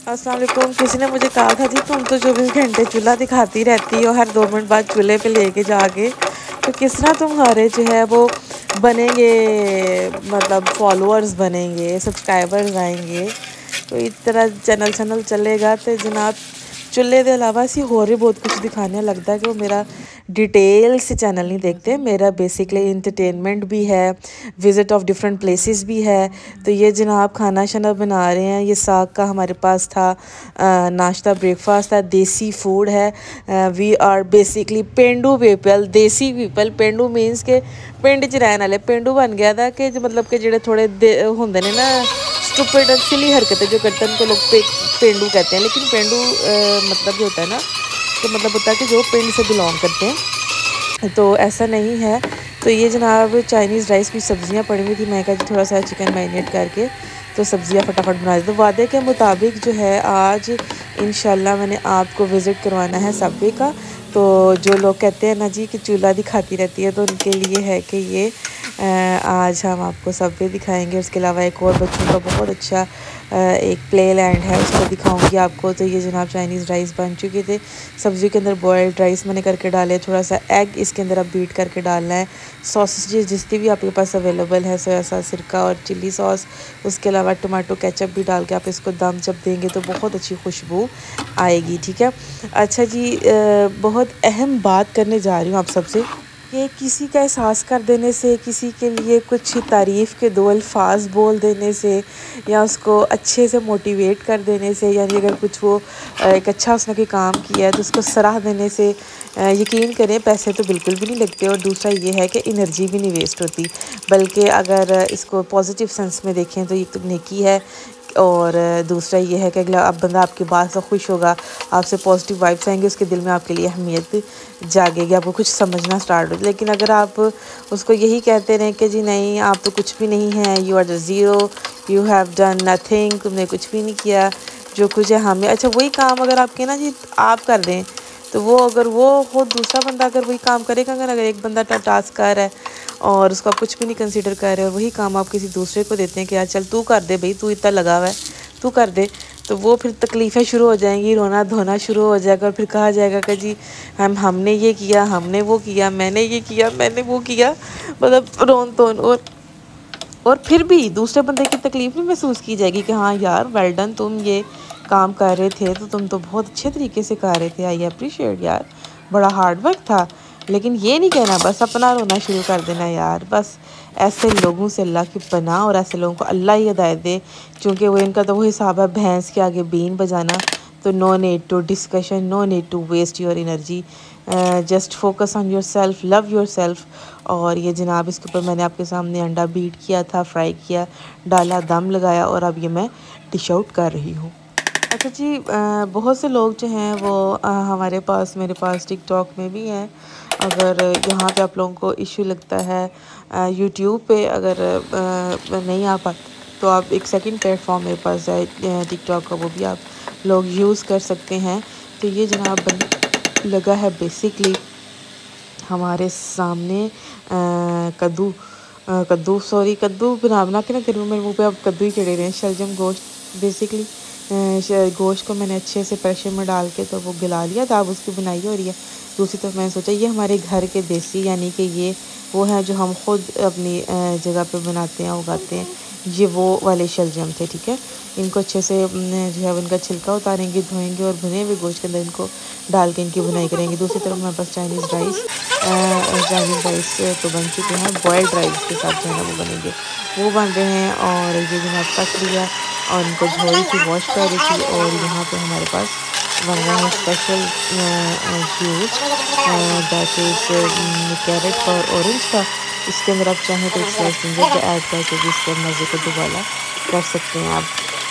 अस्सलाम वालेकुम। किसी ने मुझे कहा था जी तुम तो 24 घंटे चूल्हा दिखाती रहती हो, हर 2 मिनट बाद चूल्हे पे लेके जाके, तो किस तरह तुम्हारे जो है वो बनेंगे, मतलब फॉलोअर्स बनेंगे, सब्सक्राइबर्स आएंगे, तो इस तरह चैनल चलेगा तो जनाब चूल्हे के अलावा असी होर भी बहुत कुछ दिखाने लगता है कि वो मेरा डिटेल से चैनल नहीं देखते। मेरा बेसिकली इंटरटेनमेंट भी है, विज़िट ऑफ डिफरेंट प्लेसेस भी है। तो ये जनाब खाना शाना बना रहे हैं, ये साग का हमारे पास था नाश्ता, ब्रेकफास्ट था, देसी फूड है। We are basically Pendu people, देसी पीपल। पेंडू मीनस के पिंड च रहने वाले। पेंडू बन गया था कि मतलब कि जो थोड़े होंगे ने ना स्टूपिड और सिली हरकतें जो करते हैं उनको लोग पेंडू कहते हैं। लेकिन पेंडू मतलब जो होता है ना, तो मतलब होता है कि जो पिंड से बिलोंग करते हैं, तो ऐसा नहीं है। तो ये जनाब चाइनीज़ राइस की सब्ज़ियाँ पड़ी हुई थी, मैं कहा थोड़ा सा चिकन मैरिनेट करके तो सब्ज़ियाँ फटाफट बना दी। तो वादे के मुताबिक जो है आज इंशाल्लाह मैंने आपको विज़िट करवाना है सबवे का। तो जो लोग कहते हैं ना जी कि चूल्हा दिखाती रहती है, तो उनके लिए है कि ये आज हम आपको सबवे दिखाएंगे। उसके अलावा एक और बच्चों का बहुत अच्छा एक प्ले लैंड है, उसको दिखाऊंगी आपको। तो ये जनाब चाइनीज़ राइस बन चुके थे। सब्ज़ी के अंदर बॉयल्ड राइस मैंने करके डाले, थोड़ा सा एग इसके अंदर आप बीट करके डालना है, सॉसेजेस जितनी भी आपके पास अवेलेबल है, सोया सॉस, सिरका और चिल्ली सॉस, उसके अलावा टमाटो केचप भी डाल के आप इसको दम जब देंगे तो बहुत अच्छी खुशबू आएगी। ठीक है, अच्छा जी, बहुत अहम बात करने जा रही हूँ आप सबसे कि किसी का एहसास कर देने से, किसी के लिए कुछ तारीफ़ के दो अल्फाज बोल देने से, या उसको अच्छे से मोटिवेट कर देने से, यानी अगर कुछ वो एक अच्छा उसने कोई काम किया है तो उसको सराह देने से यकीन करें पैसे तो बिल्कुल भी नहीं लगते। और दूसरा ये है कि एनर्जी भी नहीं वेस्ट होती, बल्कि अगर इसको पॉजिटिव सेंस में देखें तो ये तो नेकी है। और दूसरा ये है कि अगला अब बंदा आपकी बात से खुश होगा, आपसे पॉजिटिव वाइब्स आएंगे, उसके दिल में आपके लिए अहमियत जागेगी, आपको कुछ समझना स्टार्ट हो। लेकिन अगर आप उसको यही कहते रहें कि जी नहीं आप तो कुछ भी नहीं है, you are the zero, you have done nothing, तुमने कुछ भी नहीं किया, जो कुछ है हमें। अच्छा, वही काम अगर आपके ना जी आप कर दें, तो वो अगर वो हो दूसरा बंदा अगर वही काम करेगा, अगर एक बंदा टास्क कर रहा है और उसको आप कुछ भी नहीं कंसीडर कर रहे और वही काम आप किसी दूसरे को देते हैं कि यार चल तू कर दे भाई, तू इतना लगा हुआ है, तू कर दे, तो वो फिर तकलीफ़ें शुरू हो जाएंगी, रोना धोना शुरू हो जाएगा। और फिर कहा जाएगा कि जी हमने ये किया, हमने वो किया, मैंने ये किया, मैंने वो किया, मतलब रोन तोन। और फिर भी दूसरे बंदे की तकलीफ़ नहीं महसूस की जाएगी कि हाँ यार वेल डन, तुम ये काम कर रहे थे तो तुम तो बहुत अच्छे तरीके से कर रहे थे, आई अप्रिशिएट यार, बड़ा हार्ड वर्क था। लेकिन ये नहीं कहना बस अपना रोना शुरू कर देना यार। बस ऐसे लोगों से अल्लाह की पनाह, और ऐसे लोगों को अल्लाह ही हिदायत दे, क्योंकि वो इनका तो वो हिसाब है भैंस के आगे बीन बजाना। तो no need to discussion, no need to waste your energy, just focus on yourself, love yourself. और ये जनाब इसके ऊपर मैंने आपके सामने अंडा बीट किया था, फ्राई किया, डाला, दम लगाया, और अब ये मैं डिश आउट कर रही हूँ। अच्छा जी, बहुत से लोग जो हैं वो हमारे पास, मेरे पास टिकटॉक में भी हैं। अगर यहाँ पे आप लोगों को इशू लगता है यूट्यूब पे अगर नहीं आ पाता, तो आप एक सेकंड प्लेटफॉर्म मेरे पास है टिकटॉक का, वो भी आप लोग यूज़ कर सकते हैं। तो ये जनाब लगा है बेसिकली हमारे सामने कद्दू सॉरी कद्दू बना के ना करूँ, मेरे मुँह पे अब कद्दू ही चढ़े रहे हैं। शलजम गोश्त बेसिकली गोश्त को मैंने अच्छे से प्रेशर में डाल के तो वो गला लिया था, अब उसकी बुनाई हो रही है। दूसरी तरफ मैंने सोचा ये हमारे घर के देसी, यानी कि ये वो है जो हम खुद अपनी जगह पे बनाते हैं, उगाते हैं, ये वो वाले शलजम थे। ठीक है, इनको अच्छे से जो है उनका छिलका उतारेंगे, धोएंगे और भुने हुए गोश्त के अंदर इनको डाल के इनकी बुनाई करेंगे। दूसरी तरफ हमारे पास चाइनीज़ राइस तो बन चुके हैं, बॉयल्ड राइस के साथ जो है ना वो बनेंगे, वो बन रहे हैं। और ये जो है कट लिया और इनको धो रही थी, वॉश कर रही थी। और यहाँ पे हमारे पास बन रहा है special juice, that is carrot और ऑरेंज का। इसके अंदर आप चाहें तो एक स्लाइस जिंजर को ऐड करके भी इसके मज़े को दोबारा कर सकते हैं आप।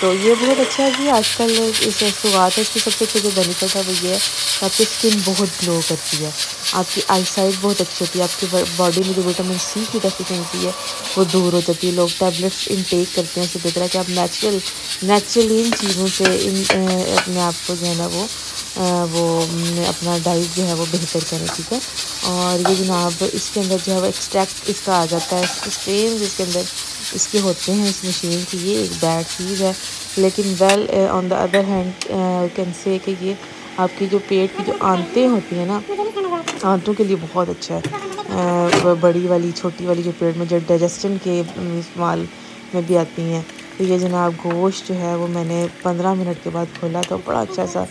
तो ये बहुत अच्छा है जी, आजकल इस शुरुआत है, इसकी सबसे अच्छा जो बेनिफिट है वो ये है कि आपकी स्किन बहुत ग्लो करती है, आपकी आई साइट बहुत अच्छी होती है, आपकी बॉडी में जो विटामिन सी की डेफिशिएंसी है वो दूर हो जाती है। लोग टैबलेट्स इनटेक करते हैं, उससे बेहतर है कि आप नेचुरली इन चीज़ों से अपने आप को जो है ना वो अपना डाइट जो है वो बेहतर करें। ठीक है, और ये जनाब इसके अंदर जो है वो एक्सट्रैक्ट इसका आ जाता है, स्ट्रेन जिसके अंदर इसके होते हैं इस मशीन की, ये एक बैड चीज़ है। लेकिन well on the other hand can say कि ये आपकी जो पेट की जो आंतें होती हैं ना, आंतों के लिए बहुत अच्छा है। बड़ी वाली छोटी वाली जो पेट में जो डाइजेशन के इस्तेमाल में भी आती हैं। तो ये जनाब गोश्त जो है वो मैंने 15 मिनट के बाद खोला तो बड़ा अच्छा सा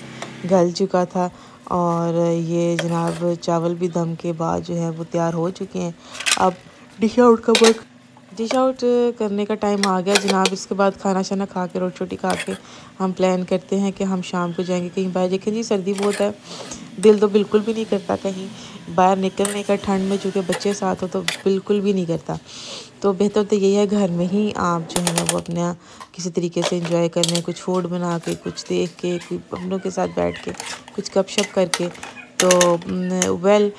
गल चुका था। और ये जनाब चावल भी दम के बाद जो है वो तैयार हो चुके हैं। अब डिश आउट का वक्त, डिश आउट करने का टाइम आ गया जनाब। इसके बाद खाना शाना खा के रोटी छोटी खा के हम प्लान करते हैं कि हम शाम को जाएंगे कहीं बाहर। देखें जी सर्दी बहुत है, दिल तो बिल्कुल भी नहीं करता कहीं बाहर निकलने का, ठंड में चूँकि बच्चे साथ हो तो बिल्कुल भी नहीं करता। तो बेहतर तो यही है घर में ही आप जो है ना वो अपना किसी तरीके से इंजॉय करने, कुछ फूड बना के, कुछ देख के, अपनों के साथ बैठ के, कुछ गपशप करके। तो वेल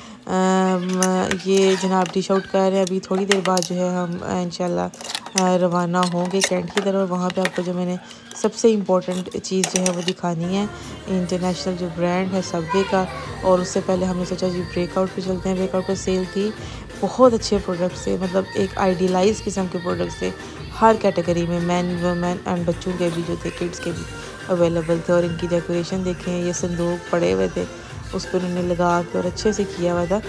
ये जनाब डिश आउट कर रहे हैं। अभी थोड़ी देर बाद जो है हम इंशाल्लाह रवाना होंगे कैंट की तरफ। वहाँ पे आपको जो मैंने सबसे इम्पोर्टेंट चीज़ जो है वो दिखानी है, इंटरनेशनल जो ब्रांड है सबवे का। और उससे पहले हमने सोचा जी ब्रेकआउट पे चलते हैं। ब्रेकआउट पर सेल थी, बहुत अच्छे प्रोडक्ट्स थे, मतलब एक आइडियलाइज किस्म के प्रोडक्ट्स थे हर कैटेगरी में, मैन वुमेन एंड बच्चों के भी जो थे, किड्स के भी अवेलेबल थे। और इनकी डेकोरेशन देखें, ये संदूक पड़े हुए थे उस पर उन्होंने लगा के और अच्छे से किया हुआ था।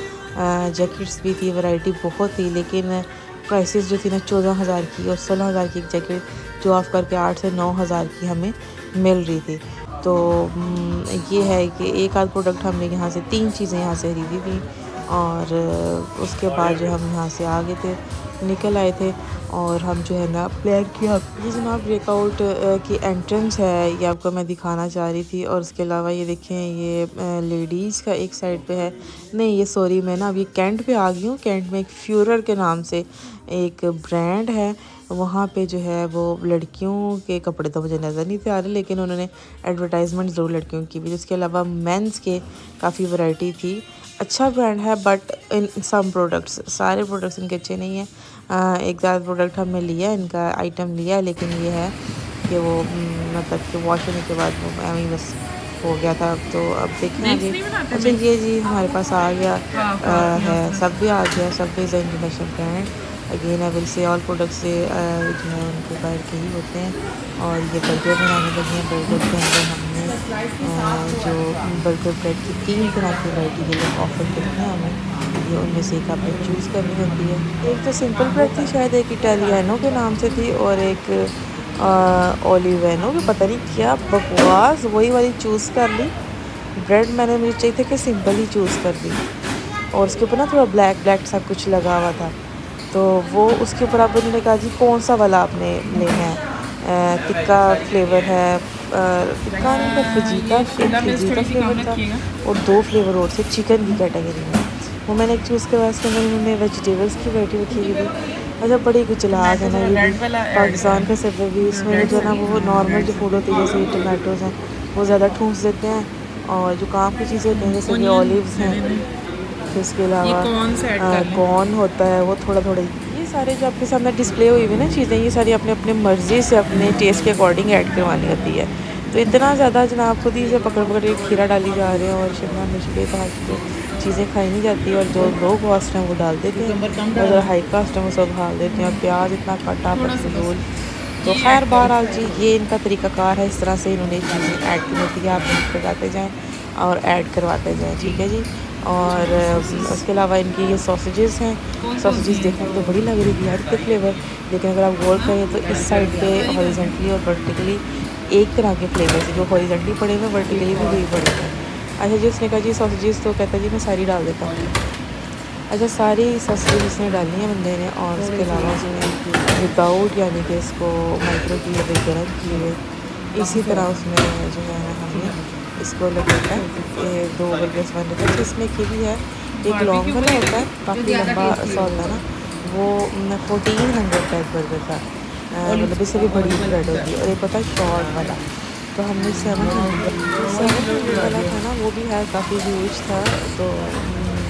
जैकेट्स भी थी, वैरायटी बहुत थी, लेकिन प्राइसेस जो थी ना 14,000 की और 16,000 की एक जैकेट जो ऑफ करके 8 से 9,000 की हमें मिल रही थी। तो ये है कि एक आध प्रोडक्ट हमने यहाँ से 3 चीज़ें यहाँ से खरीदी थी। और उसके बाद जो हम यहाँ से आ गए थे, निकल आए थे और हम जो है ना प्लान किया। ये जनाब ब्रेकआउट की एंट्रेंस है, ये आपको मैं दिखाना चाह रही थी। और उसके अलावा ये देखें, ये लेडीज़ का एक साइड पे है, नहीं ये सॉरी मैं ना अभी कैंट पे आ गई हूँ। कैंट में एक फ्यूरर के नाम से एक ब्रांड है, वहाँ पे जो है वो लड़कियों के कपड़े तो मुझे नज़र नहीं थे आ रहे, लेकिन उन्होंने एडवर्टाइजमेंट ज़रूर लड़कियों की भी। उसके अलावा मेंस के काफ़ी वैरायटी थी। अच्छा ब्रांड है बट इन सम प्रोडक्ट्स, सारे प्रोडक्ट्स इनके अच्छे नहीं हैं। एक ज़्यादा प्रोडक्ट हमने लिया, इनका आइटम लिया, लेकिन ये है कि वो मतलब कि वॉश होने के बाद वो हमें बस हो गया था। तो अब देखें आगे। अच्छा ये जी हमारे पास आ गया है, सब भी आ गया। सब is international brand. Again I will say all products से जो है उनके बाहर के ही होते हैं। और ये बर्गर बनाने लगे हैं। बर्गर के अंदर हमने जो बर्गर ब्रेड की 3 तरह की वैरायटी के लिए ऑफ़र करते हैं हमें, ये उनमें से एक आपने चूज़ करनी होती है। एक तो सिंपल ब्रेड थी, शायद एक इटालियानो के नाम से थी, और एक ओलिवेनो की पता नहीं क्या बकवास, वही वाली चूज़ कर ली। ब्रेड मैंने मुझे चाहिए था कि सिंपल ही चूज़ कर दी, और उसके ऊपर ना थोड़ा ब्लैक ब्लैक सा कुछ लगा हुआ था। तो वो उसके ऊपर आप उन्होंने कहा जी कौन सा वाला आपने लेना है। टिक्का फ्लेवर है, टिक्का नहीं पर फजीता फ्लेवर था, और 2 फ्लेवर और थे चिकन की कैटेगरी में। वो मैंने एक चूज़ करवाया। इसके अंदर उन्होंने वेजिटेबल्स की वैरायटी रखी हुई थी। अच्छा बड़ी कुछ चलाक है ना ये भी, पाकिस्तान का सर्वर भी। इसमें जो है ना वो नॉर्मल जो फूड होती है जैसे टमाटोज़ हैं वो ज़्यादा ठूँस देते हैं, और जो काम की चीज़ें होती हैं जैसे कि ऑलिव्स हैं, फिर इसके अलावा कॉर्न होता है वो थोड़ा थोड़ा। ये सारे जो आपके सामने डिस्प्ले हुई हुई ना चीज़ें, ये सारी अपने अपने मर्ज़ी से अपने टेस्ट के अकॉर्डिंग ऐड करवानी होती है। तो इतना ज़्यादा जनाब खुद ही से पकड़ पकड़ के खीरा डाली जा रहे हैं, और शिमला मिर्च बेतहाशा जो चीज़ें खाई नहीं जाती, और जो लो कॉस्ट हैं वो डाल देते हैं, और जो हाई कास्ट हैं वो सब डाल देते हैं। और प्याज इतना काटा फजूल। तो खैर बहरहाल जी ये इनका तरीक़ाकार है, इस तरह से इन्होंने चीज़ें ऐड की होती है। आप मिक्स लगाते जाएँ और ऐड करवाते जाएँ, ठीक है जी। और उसके अलावा इनकी ये सॉसेजेस हैं, सॉसेजेस देखने में तो बड़ी लग रही थी यार इतने फ्लेवर, लेकिन अगर आप गौर करें तो इस साइड पे हॉरिजॉन्टली और वर्टिकली एक तरह के फ्लेवर्स जो हॉरिजॉन्टली पड़े हुए वर्टिकली भी वही पड़े हुए। अच्छा जी उसने कहा जी सॉसेजेस, तो कहता जी मैं सारी डाल देता हूँ। अच्छा सारी सॉसेजेस इसने डालनी है बंदे ने, और उसके अलावा उसमें विदाउट यानी कि इसको माइक्रो की वजह गर्म किए हुए इसी तरह उसमें जो है हमने इसको लगाता है। 2 बर्गर्स बन रहे थे। इसमें ये भी है, एक लॉन्ग वाला होता है काफ़ी लंबा सा होता है ना, वो 1400 का एक बर्गर था, मतलब इससे भी बड़ी ब्रेड होती है। और एक होता है शॉर्ट वाला, तो हमने 700 वाला था ना, वो भी है काफ़ी ह्यूज था। तो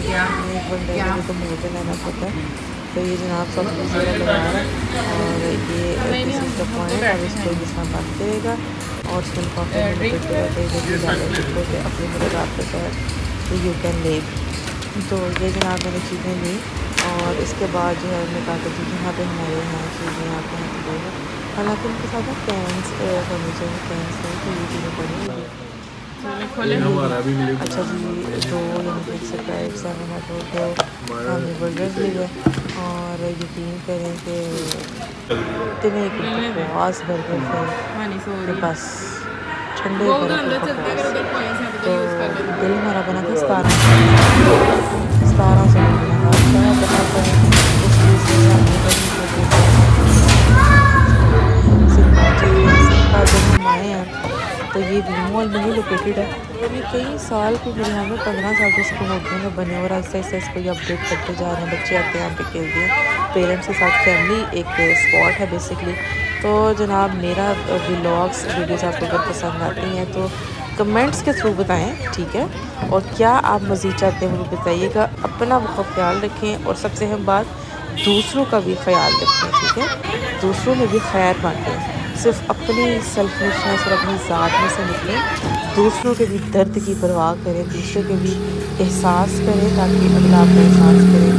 एक बंदे को मुझे लेना पड़ता है। तो ये जनाब सॉसेज वगैरह लगा रहा है, और ये दिस इज़ द पॉइंट। अब इसको जिसमें बंद करेगा और उसमें कॉफ़ी अपनी मुलाकात करता है तो यू कैन लीव। तो ये जनाब मैंने चीज़ें ली, और इसके बाद जो है हमने कहा कि यहाँ पे हमारे यहाँ चीज़ें आते हैं तो हालांकि उनके साथ ना कैंस होने चाहिए, कैंस है तो ये चीज़ें बड़ी होगी। अच्छा जी, दो यानी कि स्प्राइट 7 तो हमने बर्गर्स लिए और यकीन करें कि इतने एक बकवास बर्गर थे कि बस ठंडे बर्फ और बकवास। तो बिल हमारा बना था 1700 बिल बना था। क्या बता करें उस चीज़ की हमने बनी सिंपा जब हम आए हैं तो ये वी मॉल में ही लोकेटेड है। और ये कई साल के मेरे यहाँ में 15 साल से इसको होटल में बने और आहिस्ता आहिस्ता इसको ये अपडेट करते जा रहे हैं। बच्चे आते हैं यहाँ पे खेलते हैं, पेरेंट्स के साथ फैमिली एक स्पॉट है बेसिकली। तो जनाब मेरा व्लॉग्स वीडियोस आपको अगर पसंद आती हैं तो कमेंट्स के थ्रू बताएं, ठीक है। और क्या आप मज़ीद चाहते हैं वो बताइएगा। अपना बहुत ख्याल रखें और सबसे अहम बात दूसरों का भी ख्याल रखें, ठीक है। दूसरों में भी खैर बांटें, सिर्फ अपनी सेल्फिशनेस और अपनी ज़ात में से निकलें। दूसरों के भी दर्द की परवाह करें, दूसरों के भी एहसास करें ताकि अगला आपका एहसास करे।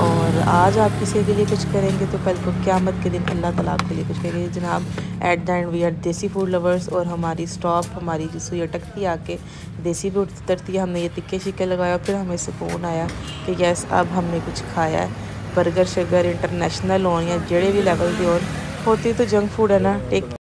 और आज आप किसी के लिए कुछ करेंगे तो कल को क़यामत के दिन अल्लाह ताला आपके लिए कुछ करेंगे। जनाब at the end we are desi food lovers और हमारी स्टॉप हमारी सुई अटकती आके देसी फूड उतरती है। हमने ये तिक्के शिक्के लगाया, फिर हमें सुकून आया कि यस अब हमने कुछ खाया है। बर्गर शगर इंटरनेशनल हो या जेड़े भी लेवल की होती तो जंक फूड है ना टेक